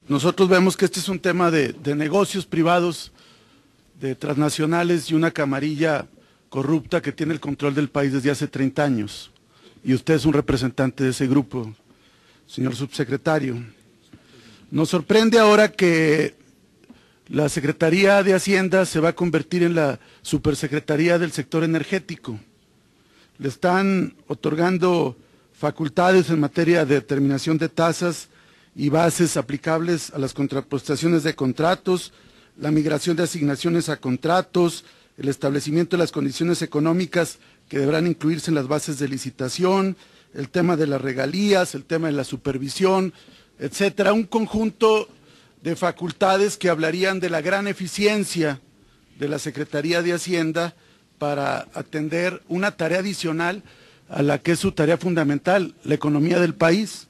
Nosotros vemos que este es un tema de negocios privados, de transnacionales y una camarilla corrupta que tiene el control del país desde hace 30 años. Y usted es un representante de ese grupo, señor subsecretario. Nos sorprende ahora que la Secretaría de Hacienda se va a convertir en la supersecretaría del sector energético. Le están otorgando facultades en materia de determinación de tasas y bases aplicables a las contraprestaciones de contratos, la migración de asignaciones a contratos, el establecimiento de las condiciones económicas que deberán incluirse en las bases de licitación, el tema de las regalías, el tema de la supervisión, etcétera. Un conjunto de facultades que hablarían de la gran eficiencia de la Secretaría de Hacienda para atender una tarea adicional a la que es su tarea fundamental, la economía del país.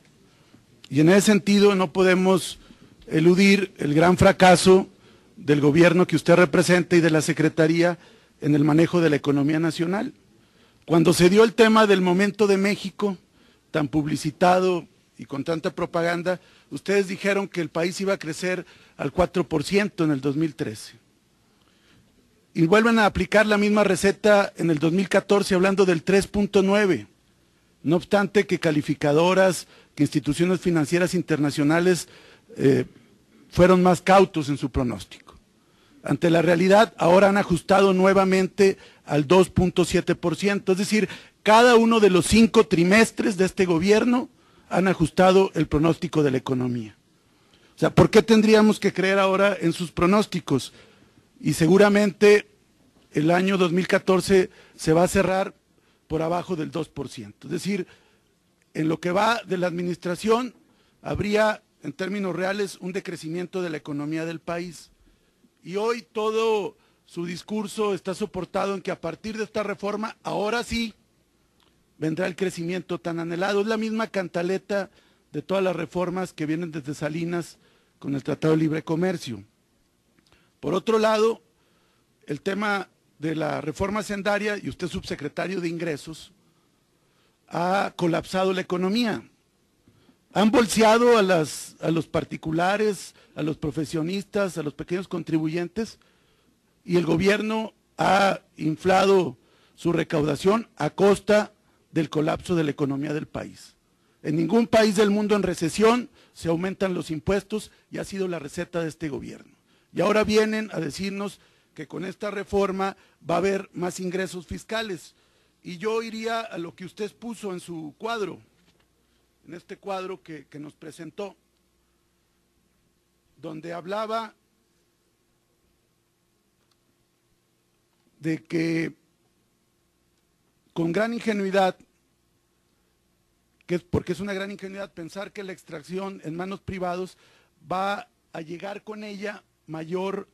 Y en ese sentido no podemos eludir el gran fracaso del gobierno que usted representa y de la Secretaría en el manejo de la economía nacional. Cuando se dio el tema del Momento de México, tan publicitado y con tanta propaganda, ustedes dijeron que el país iba a crecer al 4% en el 2013. Y vuelven a aplicar la misma receta en el 2014 hablando del 3.9%. No obstante que calificadoras, que instituciones financieras internacionales fueron más cautos en su pronóstico. Ante la realidad, ahora han ajustado nuevamente al 2.7%, es decir, cada uno de los 5 trimestres de este gobierno han ajustado el pronóstico de la economía. O sea, ¿por qué tendríamos que creer ahora en sus pronósticos? Y seguramente el año 2014 se va a cerrar por abajo del 2%. Es decir, en lo que va de la administración, habría, en términos reales, un decrecimiento de la economía del país. Y hoy todo su discurso está soportado en que a partir de esta reforma, ahora sí, vendrá el crecimiento tan anhelado. Es la misma cantaleta de todas las reformas que vienen desde Salinas con el Tratado de Libre Comercio. Por otro lado, el tema de la reforma hacendaria, y usted es subsecretario de Ingresos, ha colapsado la economía. Han bolseado a los particulares, a los profesionistas, a los pequeños contribuyentes, y el gobierno ha inflado su recaudación a costa del colapso de la economía del país. En ningún país del mundo en recesión se aumentan los impuestos y ha sido la receta de este gobierno. Y ahora vienen a decirnos que con esta reforma va a haber más ingresos fiscales. Y yo iría a lo que usted puso en su cuadro, en este cuadro que nos presentó, donde hablaba de que con gran ingenuidad, porque es una gran ingenuidad pensar que la extracción en manos privados va a llegar con ella mayor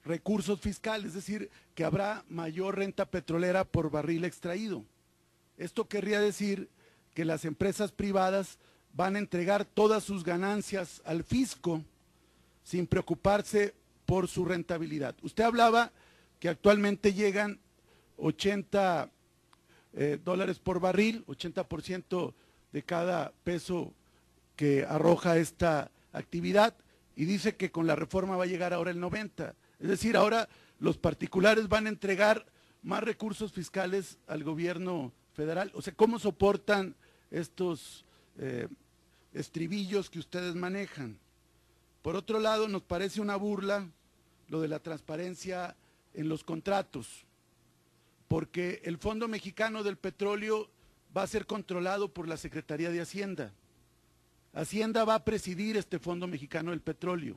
recursos fiscales, es decir, que habrá mayor renta petrolera por barril extraído. Esto querría decir que las empresas privadas van a entregar todas sus ganancias al fisco sin preocuparse por su rentabilidad. Usted hablaba que actualmente llegan 80 dólares por barril, 80% de cada peso que arroja esta actividad, y dice que con la reforma va a llegar ahora el 90%. Es decir, ahora los particulares van a entregar más recursos fiscales al gobierno federal. O sea, ¿cómo soportan estos estribillos que ustedes manejan? Por otro lado, nos parece una burla lo de la transparencia en los contratos, porque el Fondo Mexicano del Petróleo va a ser controlado por la Secretaría de Hacienda. Hacienda va a presidir este Fondo Mexicano del Petróleo.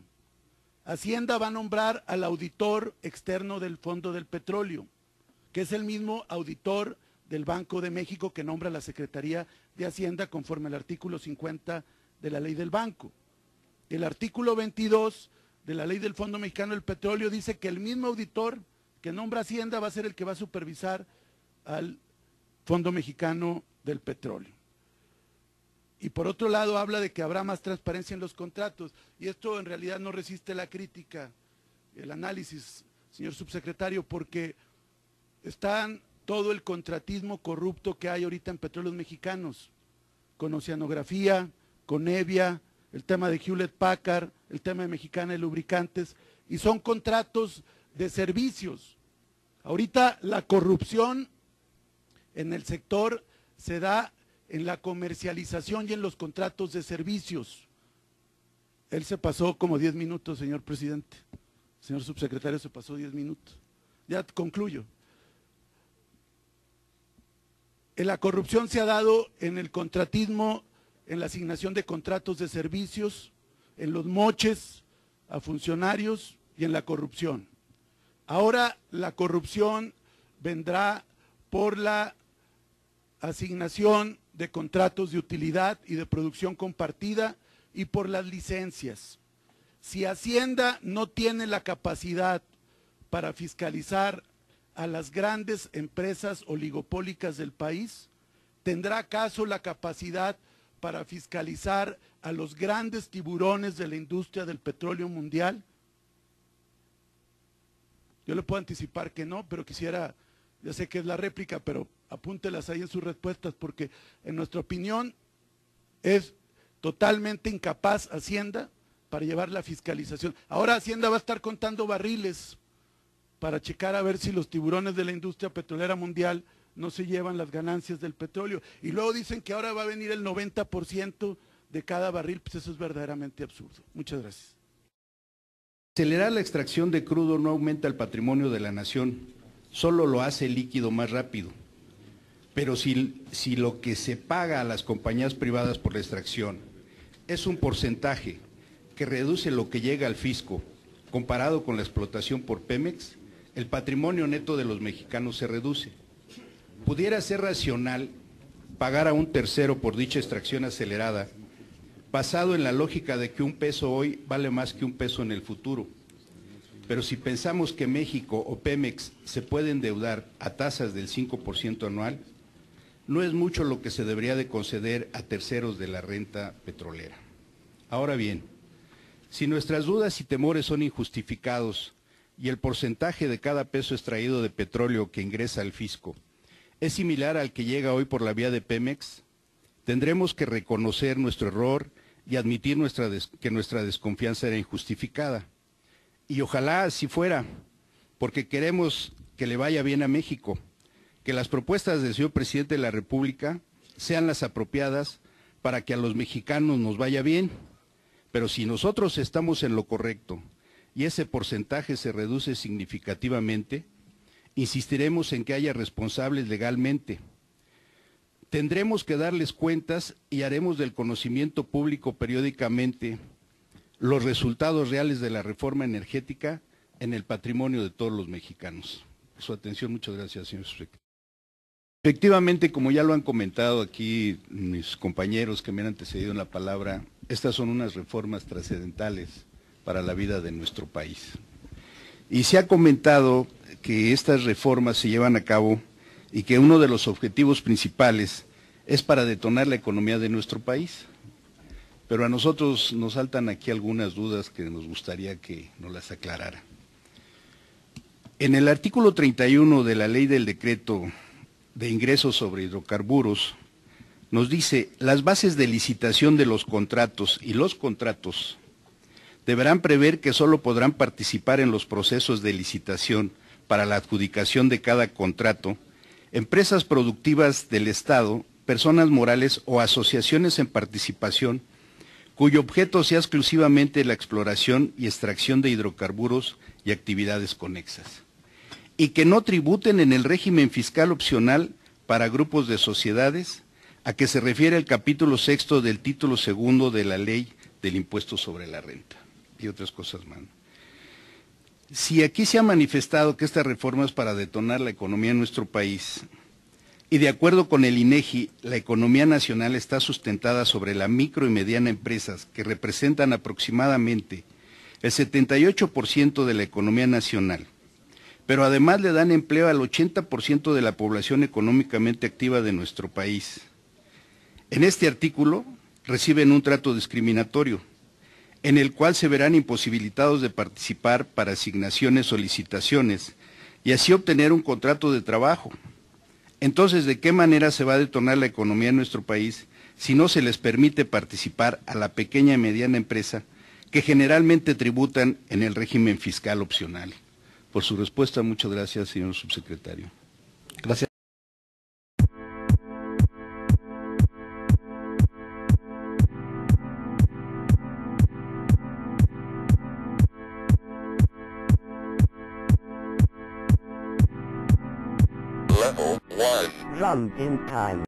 Hacienda va a nombrar al auditor externo del Fondo del Petróleo, que es el mismo auditor del Banco de México que nombra la Secretaría de Hacienda conforme al artículo 50 de la Ley del Banco. El artículo 22 de la Ley del Fondo Mexicano del Petróleo dice que el mismo auditor que nombra Hacienda va a ser el que va a supervisar al Fondo Mexicano del Petróleo. Y por otro lado habla de que habrá más transparencia en los contratos, y esto en realidad no resiste la crítica, el análisis, señor subsecretario, porque están todo el contratismo corrupto que hay ahorita en Petróleos Mexicanos, con Oceanografía, con Evia, el tema de Hewlett Packard, el tema de Mexicana de Lubricantes, y son contratos de servicios. Ahorita la corrupción en el sector se da en la comercialización y en los contratos de servicios. Él se pasó como 10 minutos, señor presidente. Señor subsecretario, se pasó 10 minutos. Ya concluyo. La corrupción se ha dado en el contratismo, en la asignación de contratos de servicios, en los moches a funcionarios y en la corrupción. Ahora la corrupción vendrá por la asignación de contratos de utilidad y de producción compartida y por las licencias. Si Hacienda no tiene la capacidad para fiscalizar a las grandes empresas oligopólicas del país, ¿tendrá acaso la capacidad para fiscalizar a los grandes tiburones de la industria del petróleo mundial? Yo le puedo anticipar que no, pero quisiera, ya sé que es la réplica, pero apúntelas ahí en sus respuestas, porque en nuestra opinión es totalmente incapaz Hacienda para llevar la fiscalización. Ahora Hacienda va a estar contando barriles para checar a ver si los tiburones de la industria petrolera mundial no se llevan las ganancias del petróleo. Y luego dicen que ahora va a venir el 90% de cada barril, pues eso es verdaderamente absurdo. Muchas gracias. Acelerar la extracción de crudo no aumenta el patrimonio de la nación, solo lo hace líquido más rápido. Pero si lo que se paga a las compañías privadas por la extracción es un porcentaje que reduce lo que llega al fisco comparado con la explotación por Pemex, el patrimonio neto de los mexicanos se reduce. Pudiera ser racional pagar a un tercero por dicha extracción acelerada, basado en la lógica de que un peso hoy vale más que un peso en el futuro. Pero si pensamos que México o Pemex se puede endeudar a tasas del 5% anual, no es mucho lo que se debería de conceder a terceros de la renta petrolera. Ahora bien, si nuestras dudas y temores son injustificados y el porcentaje de cada peso extraído de petróleo que ingresa al fisco es similar al que llega hoy por la vía de Pemex, tendremos que reconocer nuestro error y admitir que nuestra desconfianza era injustificada. Y ojalá así fuera, porque queremos que le vaya bien a México, que las propuestas del señor presidente de la República sean las apropiadas para que a los mexicanos nos vaya bien. Pero si nosotros estamos en lo correcto y ese porcentaje se reduce significativamente, insistiremos en que haya responsables legalmente. Tendremos que darles cuentas y haremos del conocimiento público periódicamente los resultados reales de la reforma energética en el patrimonio de todos los mexicanos. Por su atención, muchas gracias, señor subsecretario. Efectivamente, como ya lo han comentado aquí mis compañeros que me han antecedido en la palabra, estas son unas reformas trascendentales para la vida de nuestro país. Y se ha comentado que estas reformas se llevan a cabo y que uno de los objetivos principales es para detonar la economía de nuestro país. Pero a nosotros nos saltan aquí algunas dudas que nos gustaría que nos las aclarara. En el artículo 31 de la ley del decreto de ingresos sobre hidrocarburos, nos dice: las bases de licitación de los contratos y los contratos deberán prever que solo podrán participar en los procesos de licitación para la adjudicación de cada contrato empresas productivas del Estado, personas morales o asociaciones en participación cuyo objeto sea exclusivamente la exploración y extracción de hidrocarburos y actividades conexas, y que no tributen en el régimen fiscal opcional para grupos de sociedades a que se refiere el capítulo 6 del título 2 de la ley del impuesto sobre la renta, y otras cosas más. Si aquí se ha manifestado que esta reforma es para detonar la economía en nuestro país, y de acuerdo con el INEGI, la economía nacional está sustentada sobre la micro y mediana empresas que representan aproximadamente el 78% de la economía nacional, pero además le dan empleo al 80% de la población económicamente activa de nuestro país. En este artículo reciben un trato discriminatorio, en el cual se verán imposibilitados de participar para asignaciones o licitaciones y así obtener un contrato de trabajo. Entonces, ¿de qué manera se va a detonar la economía en nuestro país si no se les permite participar a la pequeña y mediana empresa que generalmente tributan en el régimen fiscal opcional? Por su respuesta, muchas gracias, señor subsecretario. Gracias. Level 1. Run in time.